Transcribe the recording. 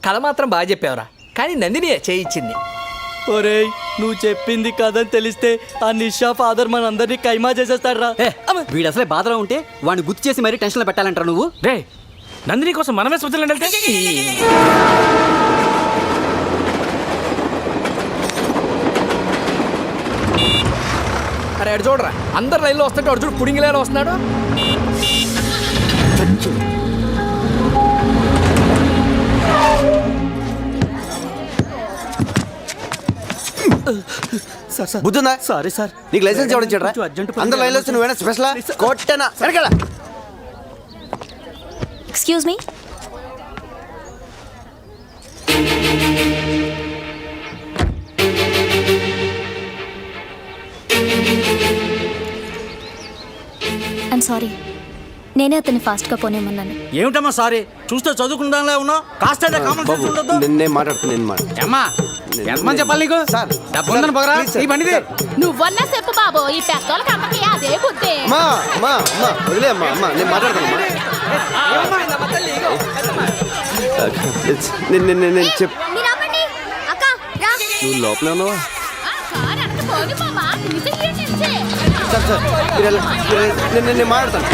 కథ మాత్రం బాగా చెప్పావురా, కానీ నందిని చేయించింది. ఒరేయ్, నువ్వు చెప్పింది కథని తెలిస్తే ఆ నిషా ఫాదర్ మనందరినీ కైమా చేసేస్తాడు రా. వీడు అసలే బాధలో ఉంటే వాడిని గుర్తు చేసి మరీ టెన్షన్లో పెట్టాలంటారా నువ్వు? రే, నందిని కోసం మనమే స్విట్జర్లాండ్ వెళ్తే అరే అడు చూడరా, అందరు రైల్లో వస్తుంటే అడు చూడు పుడింగిలేలో వస్తున్నాడు. బుద్ధుందా? సారీ సార్, నీకు లైసెన్స్ ఎవరు ఇచ్చాడ్రా? అందరు లైన్లో వస్తే నువ్వేనా స్పెషలా? కొట్టనా సరికెళ్ళ. Excuse me. ఐమ్ సారీ, నేనే అతన్ని ఫాస్ట్గా పోనేమన్నాను. ఏమిటమ్మా సారీ? చూస్తే చదువుకుందాంలే ఉన్నావు, కాస్త కామన్ సెన్స్ ఉండదు. నేను మాట్లాడుతున్నాను. అమ్మా ఎంతమంది చెప్పాలి నీకు? సార్, డబ్బు ఉందని పోగరా ఈ బండిది. నువ్వన్నా చెప్పు బాబు, ఈ పెద్దోళ్ళకి అందరికి అదే బుద్ధి. వదిలే అమ్మా, నేను మాట్లాడతాను. నేను చెప్పు. మీరు ఆపండి. అక్క రా. నువ్వు లోపలే ఉన్నావా? కారు వెనక పోని మామ, తీసి ఇయ్యండి. సార్ నేను మాట్లాడతాను.